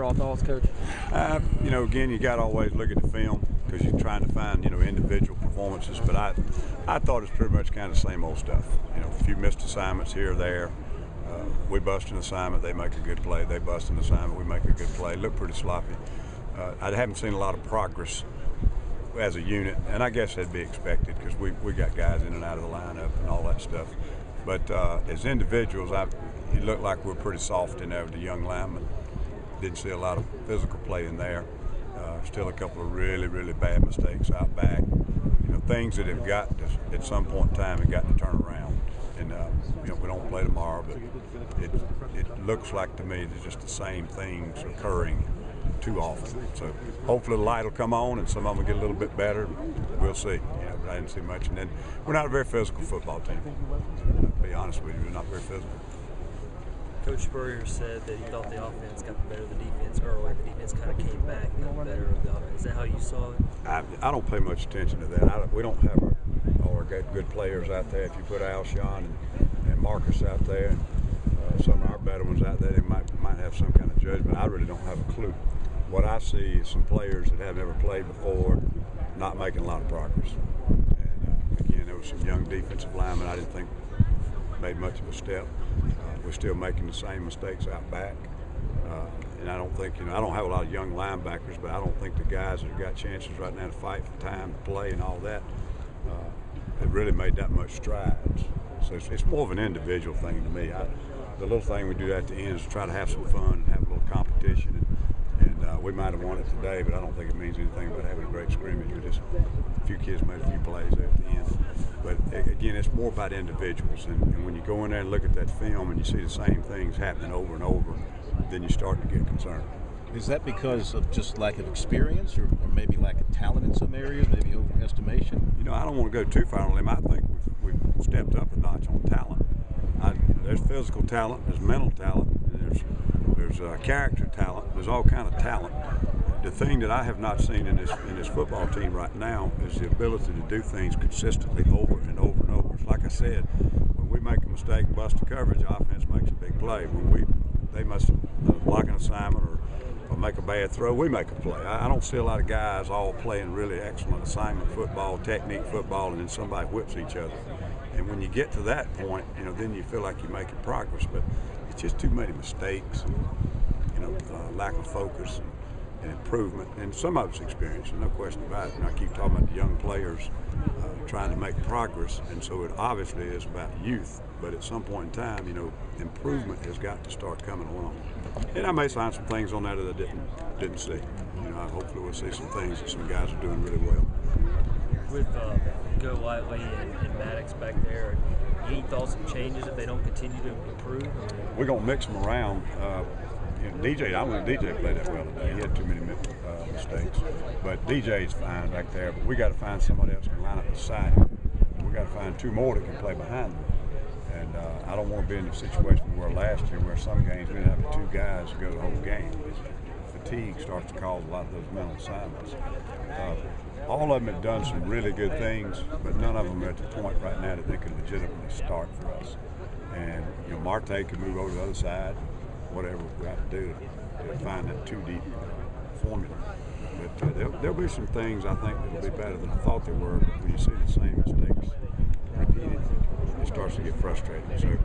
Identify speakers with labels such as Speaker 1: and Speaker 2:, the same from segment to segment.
Speaker 1: overall thoughts, Coach?
Speaker 2: You know, again, you got to always look at the film because you're trying to find, you know, individual performances. But I thought it's pretty much kind of the same old stuff. You know, a few missed assignments here or there. We bust an assignment, they make a good play. They bust an assignment, we make a good play. Look pretty sloppy. I haven't seen a lot of progress as a unit, and I guess that'd be expected because we got guys in and out of the lineup and all that stuff. But as individuals, it looked like we're pretty soft in there with the young linemen. Didn't see a lot of physical play in there. Still a couple of really, really bad mistakes out back. You know, things that have got to, at some point in time, have got to turn around. And you know, we don't play tomorrow, but it looks like to me there's just the same things occurring too often. So hopefully the light will come on and some of them will get a little bit better. We'll see. You know, but I didn't see much. And then we're not a very physical football team. To be honest with you, we're not very physical.
Speaker 1: Coach Spurrier said that he thought the offense got the better of the defense early. The defense kind of came back and got the better of the offense. Is that how you saw it? I
Speaker 2: don't pay much attention to that. We don't have all our good players out there. If you put Alshon and Marcus out there, and some of our better ones out there, they might have some kind of judgment. I really don't have a clue. What I see is some players that have never played before not making a lot of progress. And again, there was some young defensive linemen I didn't think made much of a step. We're still making the same mistakes out back. And I don't think, you know, I don't have a lot of young linebackers, but I don't think the guys that have got chances right now to fight for time to play and all that have really made that much strides. So it's more of an individual thing to me. The little thing we do at the end is try to have some fun and have a little competition. And we might have won it today, but I don't think it means anything about having a great scrimmage. A few kids made a few plays there at the end. But again, it's more about individuals. And when you go in there and look at that film and you see the same things happening over and over, then you start to get concerned.
Speaker 3: Is that because of just lack of experience or maybe lack of talent in some areas, maybe overestimation?
Speaker 2: You know, I don't want to go too far on a limb. I think we've stepped up a notch on talent. There's physical talent, there's mental talent, there's character talent, there's all kind of talent. The thing that I have not seen in this football team right now is the ability to do things consistently over and over and over. It's like I said, when we make a mistake, bust a coverage, the offense makes a big play. When they must block an assignment or make a bad throw, we make a play. I don't see a lot of guys all playing really excellent assignment football, technique football, and then somebody whips each other. And when you get to that point, you know, then you feel like you're making progress. But it's just too many mistakes, and, you know, lack of focus and improvement. And some of it's experience, no question about it. And I keep talking about the young players trying to make progress, and so it obviously is about youth. But at some point in time, you know, improvement has got to start coming along. And I may find some things on that that I didn't see. You know, hopefully we'll see some things that some guys are doing really well.
Speaker 1: With Go Lightly and Maddox back there, any thoughts and changes if they don't continue to improve?
Speaker 2: We're going to mix them around. You know, DJ, I want DJ play that well today. He had too many mistakes. But DJ's fine back there. But we got to find somebody else who can line up beside him. We got to find two more that can play behind him. And I don't want to be in the situation we were last year where some games we didn't have two guys to go the whole game. Fatigue starts to cause a lot of those mental assignments. All of them have done some really good things, but none of them are at the point right now that they could legitimately start for us. And you know, Marte could move over to the other side, whatever we have to do to find that too deep formula. But there'll be some things I think that'll be better than I thought they were. But when you see the same mistakes repeated, it starts to get frustrating. So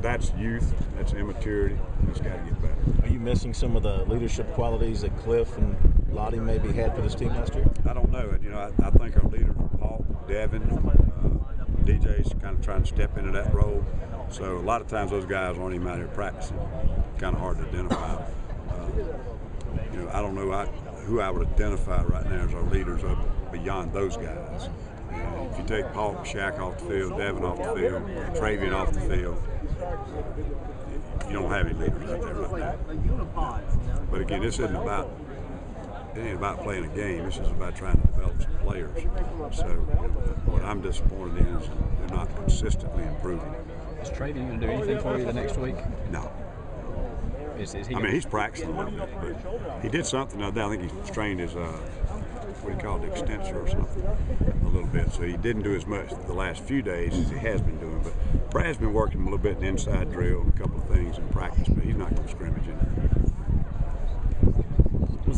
Speaker 2: that's youth, that's immaturity, and it's got to get better.
Speaker 3: Are you missing some of the leadership qualities that Cliff and Lottie maybe had for this team last year?
Speaker 2: I don't know. You know, I think our leaders are Paul, Devin, DJ's kind of trying to step into that role. So a lot of times those guys aren't even out here practicing. Kind of hard to identify. You know, I don't know who I would identify right now as our leaders up beyond those guys. If you take Paul Shaq off the field, Devin off the field, Travian off the field, you don't have any leaders out there right now. But again, this isn't about playing a game. This is about trying to develop some players. So what I'm disappointed in is they're not consistently improving.
Speaker 4: Is Travian going to do anything for you the next week?
Speaker 2: No.
Speaker 4: I
Speaker 2: mean, he's practicing a little bit, but he did something the other day. I think he strained his, what do you call it, extensor or something, a little bit. So he didn't do as much the last few days as he has been doing. But Brad's been working a little bit in inside drill and a couple of things in practice, but he's not going to scrimmage in there.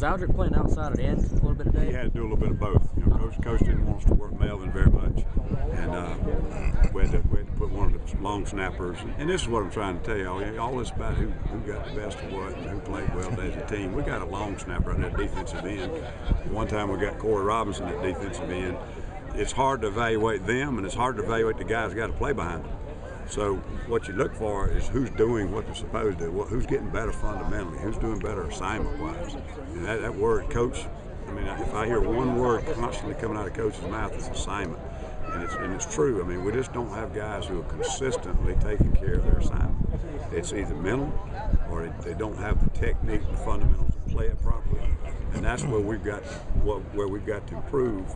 Speaker 1: Was Aldrich playing outside at end a little bit today?
Speaker 2: He had to do a little bit of both. You know, Coach didn't want us to work Melvin very much, and we had to put one of the long snappers. And this is what I'm trying to tell y'all. All this about who got the best of what and who played well as a team. We got a long snapper on that defensive end. One time we got Corey Robinson at defensive end. It's hard to evaluate them, and it's hard to evaluate the guys who got to play behind them. So what you look for is who's doing what they're supposed to do, who's getting better fundamentally, who's doing better assignment-wise. And that word, coach, I mean, if I hear one word constantly coming out of coach's mouth, it's assignment. And it's true. I mean, we just don't have guys who are consistently taking care of their assignment. It's either mental or they don't have the technique, the fundamentals to play it properly. And that's where we've got to improve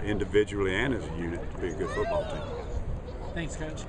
Speaker 2: individually and as a unit to be a good football team.
Speaker 5: Thanks, Coach.